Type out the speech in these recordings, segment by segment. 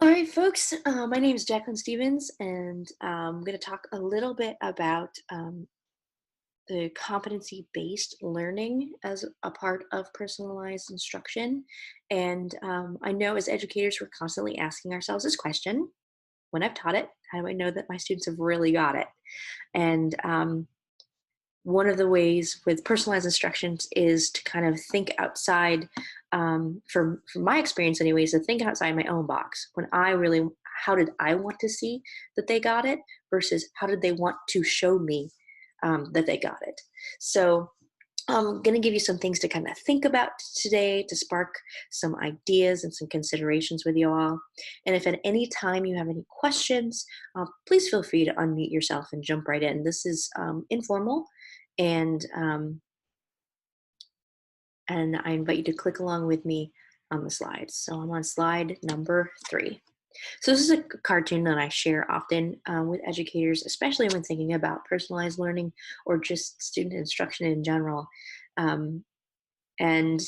All right, folks. My name is Jacqueline Stevens, and I'm going to talk a little bit about the competency-based learning as a part of personalized instruction. And I know as educators, we're constantly asking ourselves this question: when I've taught it, how do I know that my students have really got it? And one of the ways with personalized instructions is to kind of think outside, from my experience anyways, to think outside my own box. When I really, how did I want to see that they got it versus how did they want to show me that they got it? So I'm going to give you some things to kind of think about today to spark some ideas and some considerations with you all. And if at any time you have any questions, please feel free to unmute yourself and jump right in. This is informal, and I invite you to click along with me on the slides. So I'm on slide number 3. So this is a cartoon that I share often with educators, especially when thinking about personalized learning or just student instruction in general. Um, and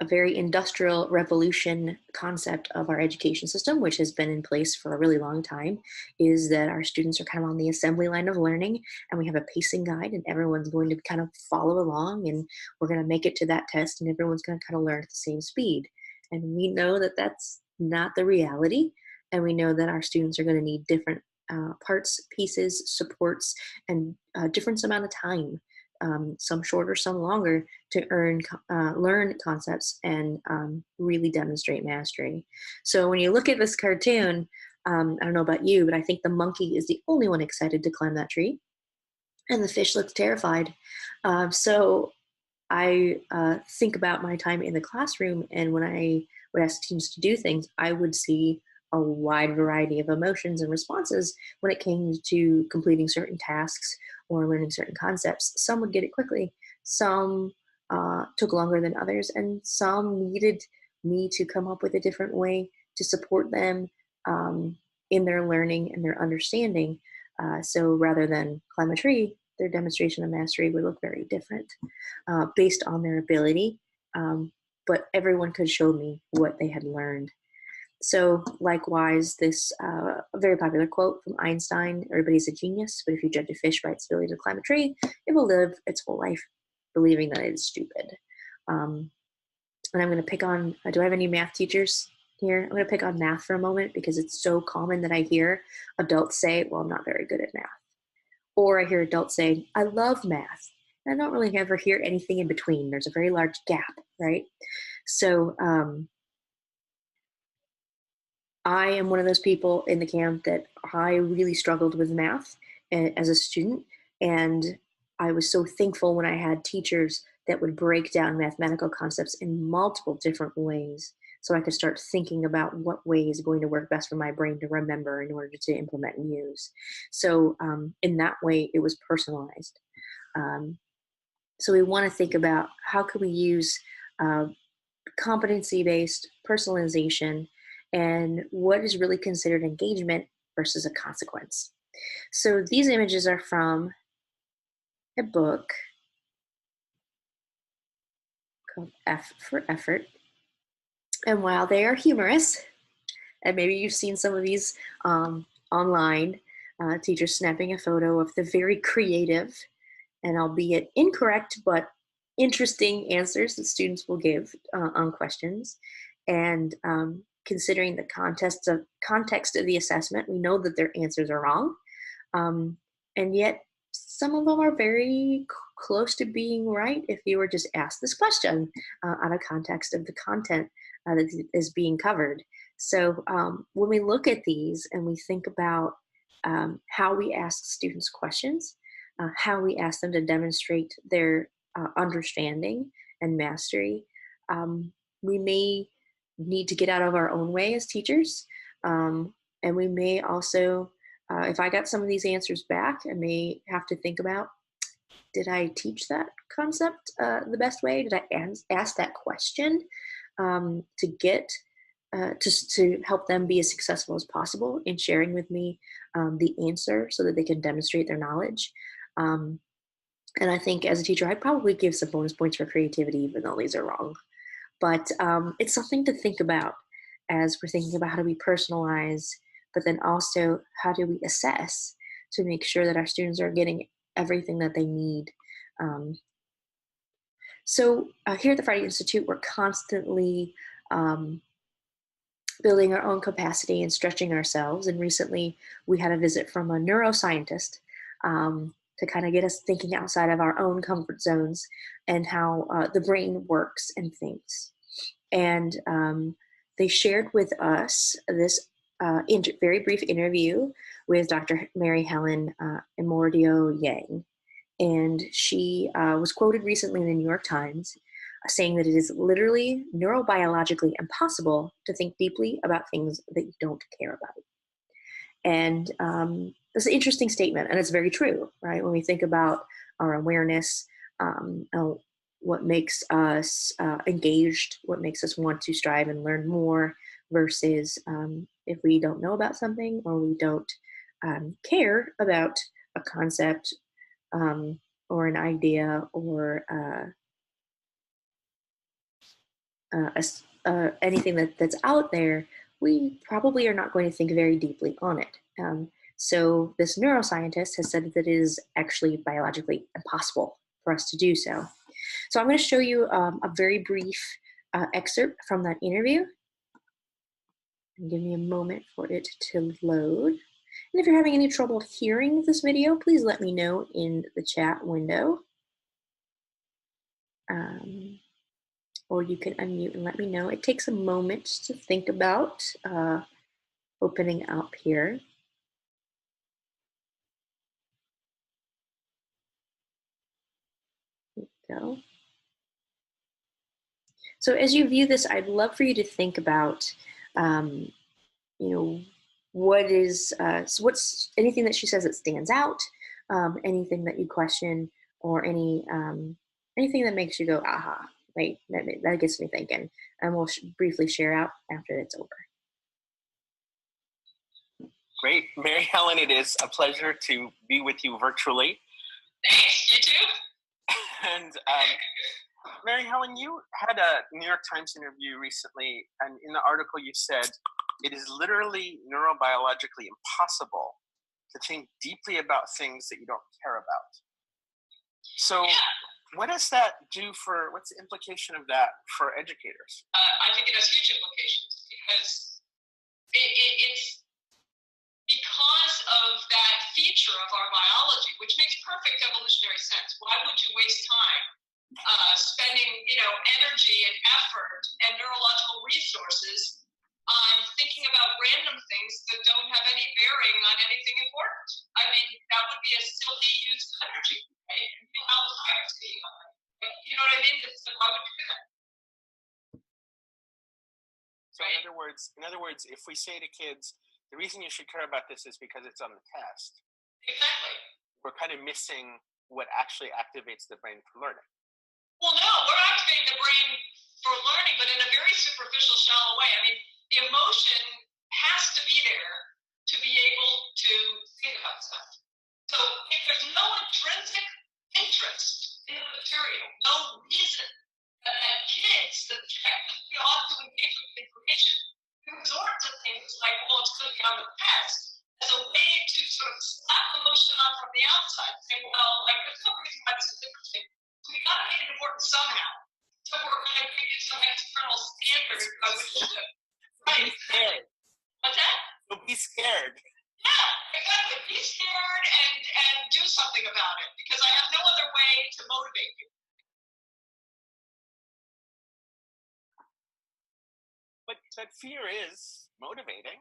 a very industrial revolution concept of our education system, which has been in place for a really long time, is that our students are kind of on the assembly line of learning, and we have a pacing guide, and everyone's going to kind of follow along, and we're going to make it to that test, and everyone's going to kind of learn at the same speed. And we know that that's not the reality, and we know that our students are going to need different parts, pieces, supports, and different amount of time, some shorter, some longer, to learn concepts and really demonstrate mastery. So when you look at this cartoon, I don't know about you, but I think the monkey is the only one excited to climb that tree, and the fish looks terrified. So I think about my time in the classroom, and when I would ask teams to do things, I would see a wide variety of emotions and responses when it came to completing certain tasks or learning certain concepts. Some would get it quickly, some took longer than others, and some needed me to come up with a different way to support them in their learning and their understanding. So rather than climb a tree, their demonstration of mastery would look very different based on their ability. But everyone could show me what they had learned. So, likewise, this very popular quote from Einstein: everybody's a genius, but if you judge a fish by its ability to climb a tree, it will live its whole life believing that it is stupid. Um, and I'm going to pick on, do I have any math teachers here? I'm going to pick on math for a moment because it's so common that I hear adults say, well, I'm not very good at math. Or I hear adults say, I love math. And I don't really ever hear anything in between. There's a very large gap, right? So I am one of those people in the camp that I really struggled with math as a student. And I was so thankful when I had teachers that would break down mathematical concepts in multiple different ways, so I could start thinking about what way is going to work best for my brain to remember in order to implement and use. So in that way, it was personalized. Um, so we want to think about how can we use uh, competency-based personalization and what is really considered engagement versus a consequence. So these images are from a book called F for Effort. And while they are humorous, and maybe you've seen some of these online, teachers snapping a photo of the very creative and albeit incorrect but interesting answers that students will give on questions. And considering the context of the assessment, we know that their answers are wrong. And yet, some of them are very close to being right if you were just asked this question out of context of the content that is being covered. So when we look at these and we think about how we ask students questions, how we ask them to demonstrate their understanding and mastery, we may need to get out of our own way as teachers. And we may also, if I got some of these answers back, I may have to think about, did I teach that concept the best way? Did I ask that question to get to help them be as successful as possible in sharing with me the answer so that they can demonstrate their knowledge? Um, and I think as a teacher, I'd probably give some bonus points for creativity, even though these are wrong. But it's something to think about as we're thinking about how do we personalize, but then also how do we assess to make sure that our students are getting everything that they need. Um, here at the Friday Institute, we're constantly um, building our own capacity and stretching ourselves. And recently, we had a visit from a neuroscientist to kind of get us thinking outside of our own comfort zones and how the brain works and thinks. And they shared with us this very brief interview with Dr. Mary Helen Immordio Yang. And she was quoted recently in the New York Times saying that it is literally neurobiologically impossible to think deeply about things that you don't care about. And it's an interesting statement, and it's very true, right? When we think about our awareness, what makes us engaged, what makes us want to strive and learn more, versus if we don't know about something or we don't care about a concept um, or an idea or anything that's out there, we probably are not going to think very deeply on it. So this neuroscientist has said that it is actually biologically impossible for us to do so. So I'm going to show you a very brief excerpt from that interview. And give me a moment for it to load. And if you're having any trouble hearing this video, please let me know in the chat window. Or you can unmute and let me know. It takes a moment to think about opening up here. There we go. So as you view this, I'd love for you to think about, you know, what's anything that she says that stands out, anything that you question, or anything that makes you go, aha, wait, that gets me thinking. And we'll briefly share out after it's over. Great. Mary Helen, it is a pleasure to be with you virtually. Thanks, you too. And Mary Helen, you had a New York Times interview recently, and in the article you said, it is literally neurobiologically impossible to think deeply about things that you don't care about. So what does that do what's the implication of that for educators? I think it has huge implications because it's because of that feature of our biology, which makes perfect evolutionary sense. Why would you waste time spending, energy and effort and neurological resources on thinking about random things that don't have any bearing on anything important? I mean, that would be a silly use of energy, right? You know what I mean? Why would you do that? So in other words, if we say to kids, the reason you should care about this is because it's on the test. Exactly. We're kind of missing what actually activates the brain for learning. Well, no, we're activating the brain for learning, but in a very superficial, shallow way. I mean, the emotion has to be there to be able to think about stuff. So if there's no intrinsic interest in the material, no reason that kids that we ought to engage with information, we resort to things like, well, it's going to be on the test as a way to sort of slap emotion on from the outside, saying, well, there's no reason why this is interesting. So we got to make it important somehow. So we're going to give you some external standard by which to. Right. Be scared. What's that? So be scared. Yeah, exactly. Be scared and do something about it, because I have no other way to motivate you. But fear is motivating.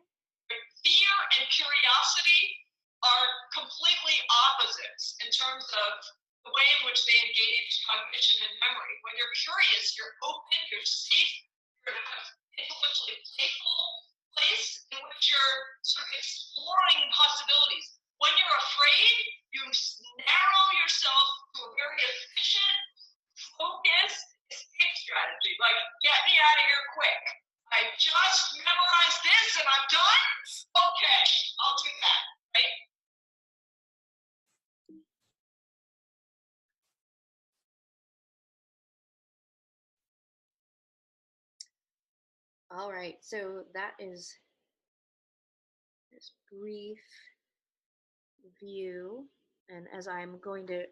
Fear and curiosity are completely opposites in terms of the way in which they engage cognition and memory. When you're curious, you're open, you're safe, you're in an intellectually playful place in which you're sort of exploring possibilities. When you're afraid, you narrow yourself to a very efficient, focused escape strategy. Like, get me out of here quick. I just memorized this and I'm done? Okay, I'll do that, right? All right, so that is this brief view. And as I'm going to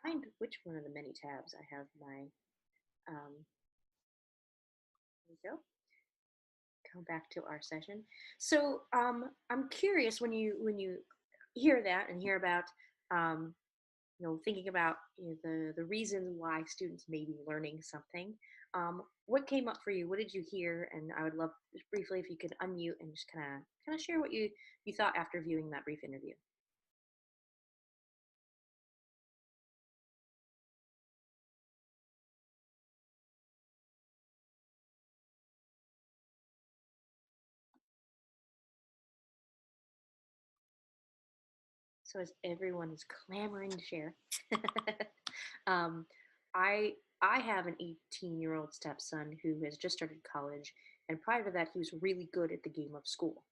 find which one of the many tabs I have my, here we go, come back to our session. So I'm curious when you hear that and hear about um, thinking about the reasons why students may be learning something. What came up for you? What did you hear? And I would love just briefly if you could unmute and just kind of share what you thought after viewing that brief interview. So as everyone is clamoring to share, um, I I have an 18-year-old stepson who has just started college, and prior to that, he was really good at the game of school.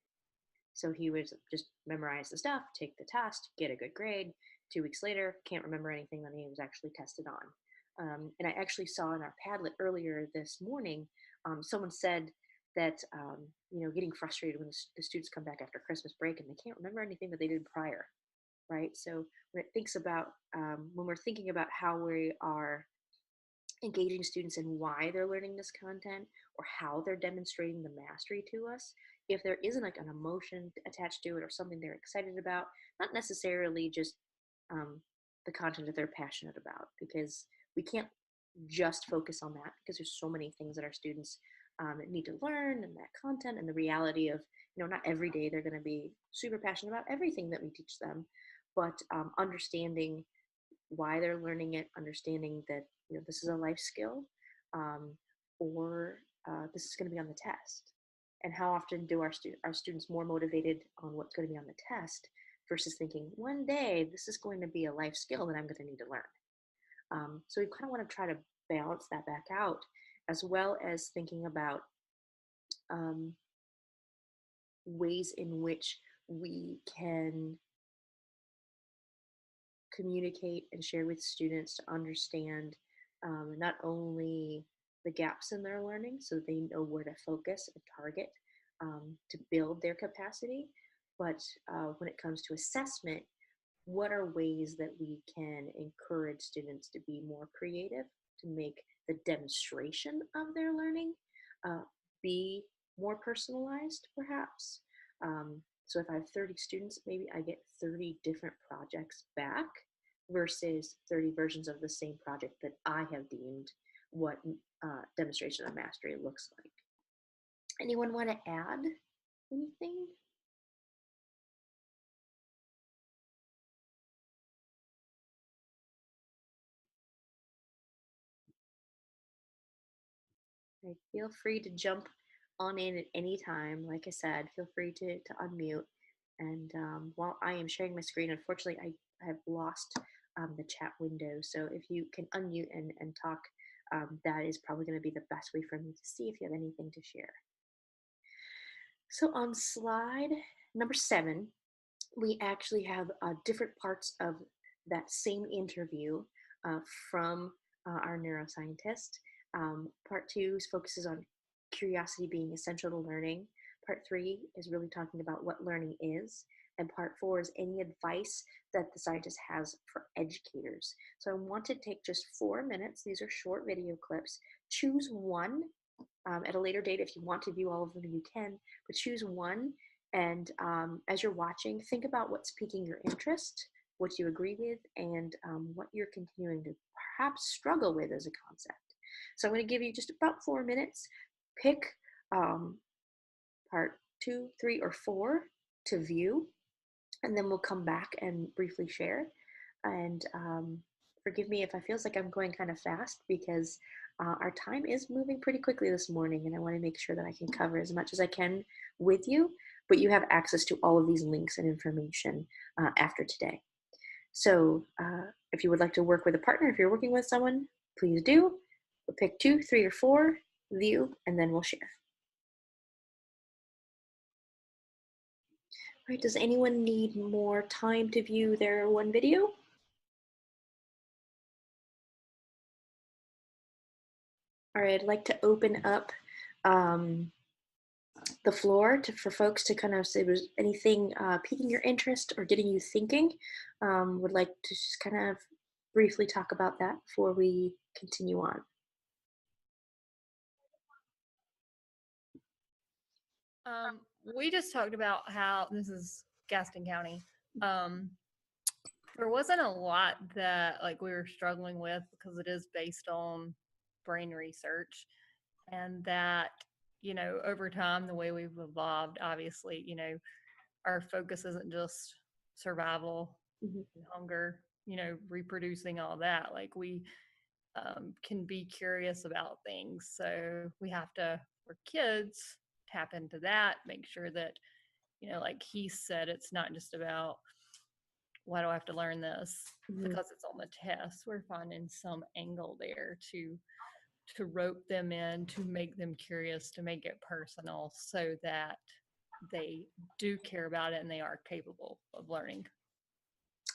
So he would just memorize the stuff, take the test, get a good grade. 2 weeks later, can't remember anything that he was actually tested on. And I actually saw in our Padlet earlier this morning, someone said that getting frustrated when the students come back after Christmas break and they can't remember anything that they did prior, right? So when we're thinking about how we are engaging students in why they're learning this content or how they're demonstrating the mastery to us, if there isn't like an emotion attached to it or something they're excited about, not necessarily just um, the content that they're passionate about, because we can't just focus on that because there's so many things that our students need to learn, and that content and the reality of not every day they're going to be super passionate about everything that we teach them, but understanding why they're learning it, understanding that this is a life skill, um, or this is going to be on the test. And how often do our students more motivated on what's going to be on the test versus thinking one day this is going to be a life skill that I'm going to need to learn. So we kind of want to try to balance that back out, as well as thinking about um, ways in which we can communicate and share with students to understand not only the gaps in their learning so that they know where to focus and target to build their capacity, but when it comes to assessment, what are ways that we can encourage students to be more creative, to make the demonstration of their learning uh, be more personalized, perhaps? So if I have 30 students, maybe I get 30 different projects back versus 30 versions of the same project that I have deemed what demonstration of mastery looks like. Anyone want to add anything? Right, feel free to jump on in at any time. Like I said, feel free to unmute. And while I am sharing my screen, unfortunately, I have lost the chat window. So if you can unmute and talk, that is probably going to be the best way for me to see if you have anything to share. So on slide number 7, we actually have different parts of that same interview uh, from our neuroscientist. Part 2 focuses on curiosity being essential to learning. Part 3 is really talking about what learning is. And part 4 is any advice that the scientist has for educators. So I want to take just 4 minutes. These are short video clips. Choose one at a later date. If you want to view all of them, you can, but choose one. And as you're watching, think about what's piquing your interest, what you agree with, and what you're continuing to perhaps struggle with as a concept. So I'm going to give you just about 4 minutes. Pick um, part 2, 3, or 4 to view, and then we'll come back and briefly share. And forgive me if I feels like I'm going kind of fast because our time is moving pretty quickly this morning, and I want to make sure that I can cover as much as I can with you. But you have access to all of these links and information after today. So if you would like to work with a partner, if you're working with someone, please do. We'll pick 2, 3, or 4, view, and then we'll share. All right, does anyone need more time to view their one video? All right, I'd like to open up the floor for folks to kind of say, was anything piquing your interest or getting you thinking. Would like to just kind of briefly talk about that before we continue on. We just talked about how this is Gaston County. Um, there wasn't a lot that like we were struggling with because it is based on brain research, and that over time the way we've evolved, obviously, our focus isn't just survival Mhm. and hunger, reproducing all that. Like we can be curious about things, so we have to, for kids, tap into that, make sure that like he said, it's not just about why do I have to learn this Mhm. because it's on the test. We're finding some angle there to rope them in, to make them curious, to make it personal so that they do care about it and they are capable of learning.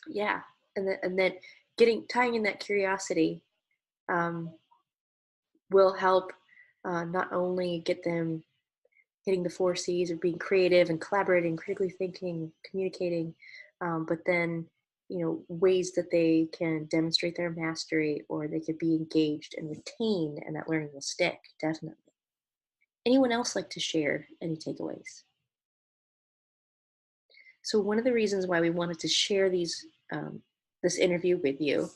Yeah, and then getting tying in that curiosity um, will help not only get them hitting the four C's of being creative and collaborating, critically thinking, communicating, but then ways that they can demonstrate their mastery or they could be engaged and retain, and that learning will stick. Definitely. Anyone else like to share any takeaways? So one of the reasons why we wanted to share this interview with you,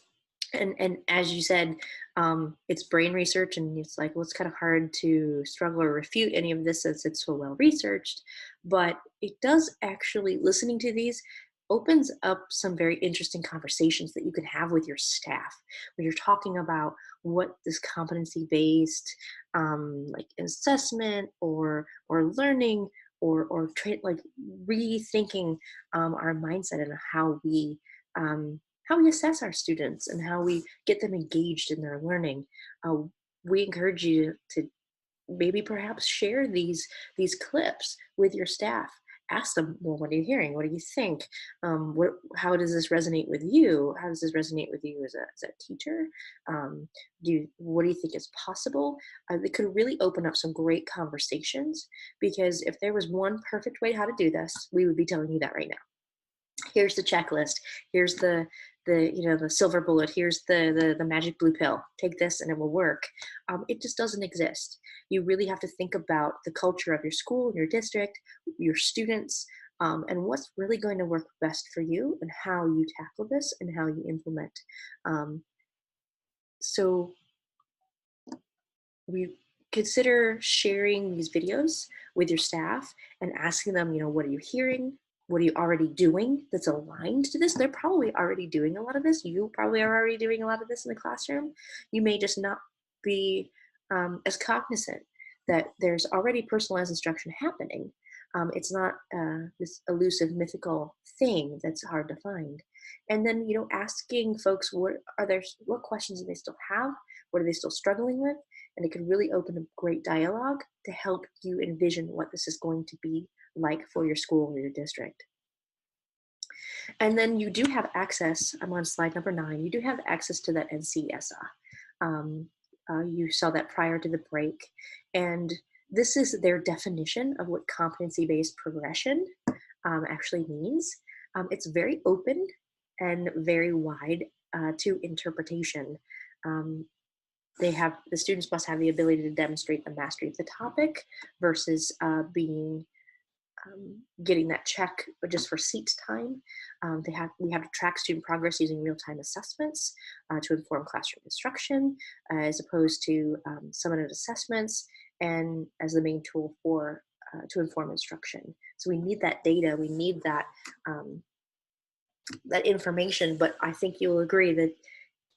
and as you said, it's brain research, and it's like, well, it's kind of hard to struggle or refute any of this as it's so well researched, but it does actually, listening to these opens up some very interesting conversations that you can have with your staff when you're talking about what this competency based like assessment or learning like rethinking our mindset and how we assess our students and how we get them engaged in their learning. Uh, we encourage you to maybe perhaps share these clips with your staff. Ask them, well, what are you hearing? What do you think? How does this resonate with you? How does this resonate with you as a teacher? What do you think is possible? It could really open up some great conversations, because if there was one perfect way how to do this, we would be telling you that right now. Here's the checklist. Here's the silver bullet. Here's the magic blue pill. Take this and it will work. It just doesn't exist. You really have to think about the culture of your school, your district, your students, and what's really going to work best for you and how you tackle this and how you implement. Um, so we consider sharing these videos with your staff and asking them, what are you hearing? What are you already doing that's aligned to this? They're probably already doing a lot of this. You probably are already doing a lot of this in the classroom. You may just not be as cognizant that there's already personalized instruction happening. It's not this elusive mythical thing that's hard to find. And then, asking folks, what questions do they still have? What are they still struggling with? And it could really open a great dialogue to help you envision what this is going to be like for your school or your district. And then you do have access, I'm on slide number 9, you do have access to that NCSA. You saw that prior to the break. And this is their definition of what competency-based progression actually means. It's very open and very wide to interpretation. Um, the students must have the ability to demonstrate the mastery of the topic versus getting that check just for seat time. We have to track student progress using real-time assessments to inform classroom instruction, as opposed to summative assessments, and as the main tool for to inform instruction. So we need that data, we need that information, but I think you'll agree that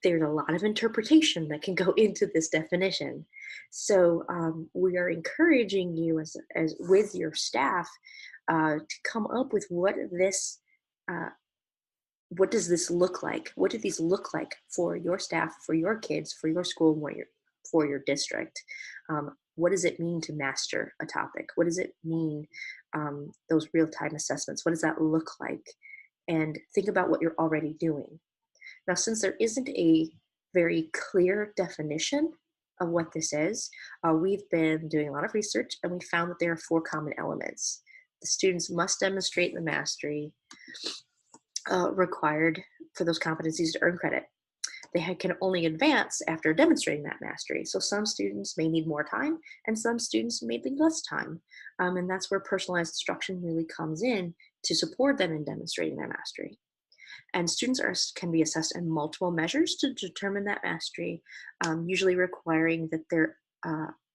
there's a lot of interpretation that can go into this definition. So we are encouraging you as with your staff to come up with uh, what does this look like? What do these look like for your staff, for your kids, for your school, for your district? What does it mean to master a topic? What does it mean, those real-time assessments? What does that look like? And think about what you're already doing. Now, since there isn't a very clear definition, of what this is, we've been doing a lot of research and we found that there are 4 common elements. The students must demonstrate the mastery required for those competencies to earn credit. They can only advance after demonstrating that mastery. So some students may need more time and some students may need less time. And that's where personalized instruction really comes in to support them in demonstrating their mastery. And students can be assessed in multiple measures to determine that mastery, usually requiring that their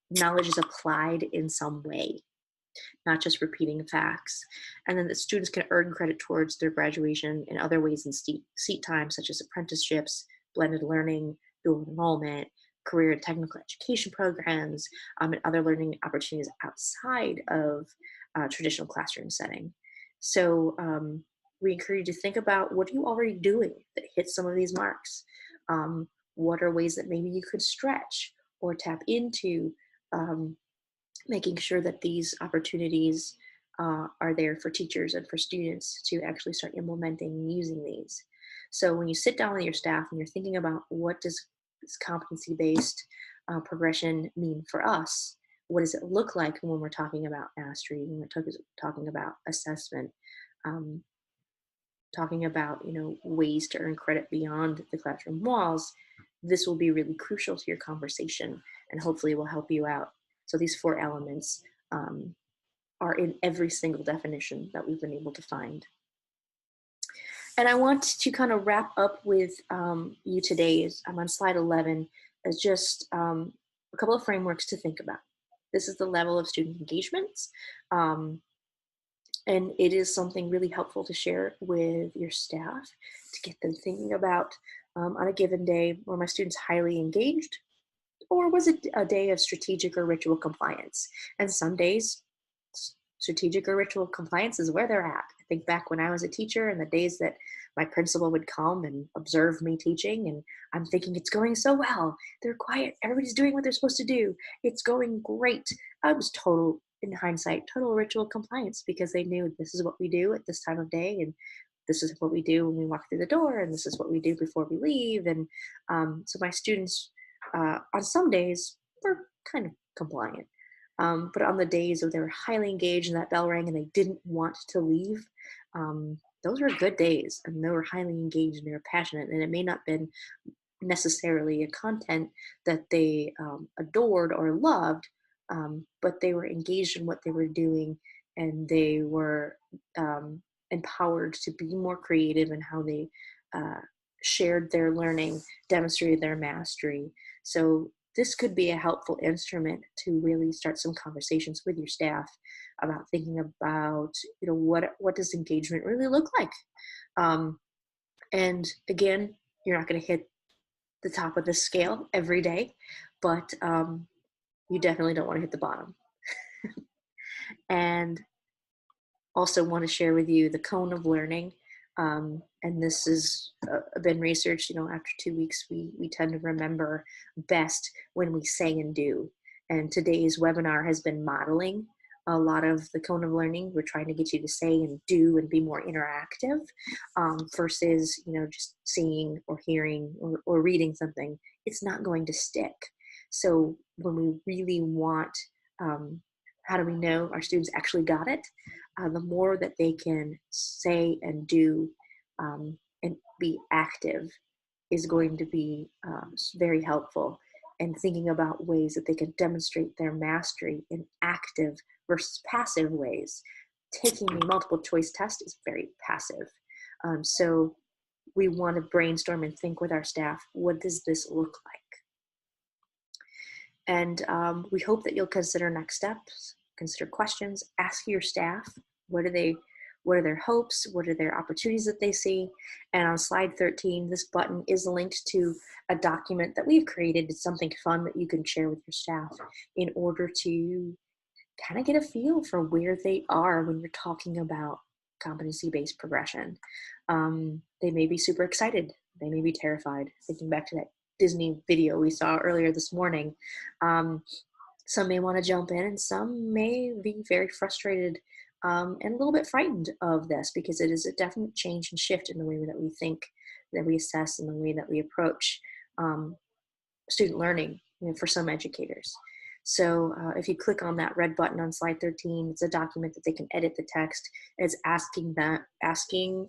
knowledge is applied in some way, not just repeating facts. And then the students can earn credit towards their graduation in other ways in seat time, such as apprenticeships, blended learning, dual enrollment, career and technical education programs, and other learning opportunities outside of traditional classroom setting. So we encourage you to think about, what are you already doing that hits some of these marks? What are ways that maybe you could stretch or tap into, making sure that these opportunities are there for teachers and for students to actually start implementing and using these. So when you sit down with your staff and you're thinking about, what does this competency-based progression mean for us? What does it look like when we're talking about mastery, when we're talking about assessment, um, talking about, ways to earn credit beyond the classroom walls? This will be really crucial to your conversation and hopefully will help you out. So these 4 elements are in every single definition that we've been able to find. And I want to kind of wrap up with you today. I'm on slide 11, as just a couple of frameworks to think about. This is the level of student engagements. And it is something really helpful to share with your staff to get them thinking about, on a given day, were my students highly engaged, or was it a day of strategic or ritual compliance? And some days, strategic or ritual compliance is where they're at. I think back when I was a teacher and the days that my principal would come and observe me teaching, and I'm thinking, it's going so well. They're quiet. Everybody's doing what they're supposed to do. It's going great. I was in hindsight, total ritual compliance, because they knew this is what we do at this time of day, and this is what we do when we walk through the door, and this is what we do before we leave. And so my students, on some days, were kind of compliant. But on the days where they were highly engaged and that bell rang and they didn't want to leave, those were good days, and they were highly engaged and they were passionate. And it may not have been necessarily a content that they adored or loved, but they were engaged in what they were doing, and they were empowered to be more creative in how they shared their learning, demonstrated their mastery. So this could be a helpful instrument to really start some conversations with your staff about thinking about, what does engagement really look like? And again, you're not going to hit the top of the scale every day, but you definitely don't want to hit the bottom. And also want to share with you the cone of learning. And this has been researched, after 2 weeks, we tend to remember best when we say and do. And today's webinar has been modeling a lot of the cone of learning. We're trying to get you to say and do and be more interactive, versus, just seeing or hearing or reading something. It's not going to stick. So when we really want, how do we know our students actually got it? The more that they can say and do, and be active, is going to be very helpful. And thinking about ways that they can demonstrate their mastery in active versus passive ways. Taking a multiple choice test is very passive. So we want to brainstorm and think with our staff, what does this look like? And we hope that you'll consider next steps, consider questions, ask your staff, what are their hopes? What are their opportunities that they see? And on slide 13, this button is linked to a document that we've created. It's something fun that you can share with your staff in order to kind of get a feel for where they are when you're talking about competency-based progression. They may be super excited. They may be terrified. Thinking back to that Disney video we saw earlier this morning. Some may want to jump in, and some may be very frustrated and a little bit frightened of this, because it is a definite change and shift in the way that we think, that we assess, and the way that we approach student learning for some educators. So if you click on that red button on slide 13, it's a document that they can edit the text. It's asking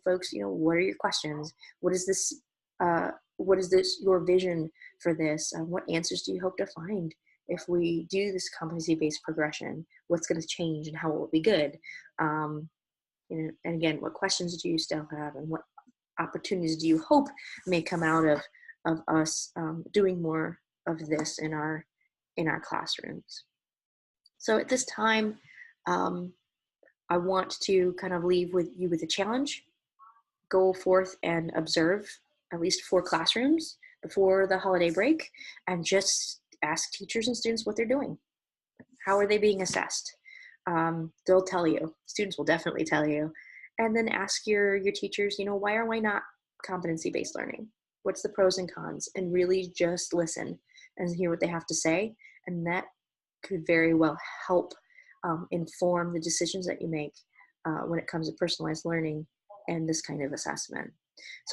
folks, what are your questions? What is this? Your vision for this? What answers do you hope to find if we do this competency-based progression? What's going to change and how will it be good? And again, what questions do you still have, and what opportunities do you hope may come out of us doing more of this in our classrooms? So at this time, I want to kind of leave you with a challenge. Go forth and observe at least 4 classrooms before the holiday break, and just ask teachers and students what they're doing. How are they being assessed? They'll tell you. Students will definitely tell you. And then ask your teachers, why or why not competency-based learning? What's the pros and cons? And really just listen and hear what they have to say. And that could very well help inform the decisions that you make when it comes to personalized learning and this kind of assessment. So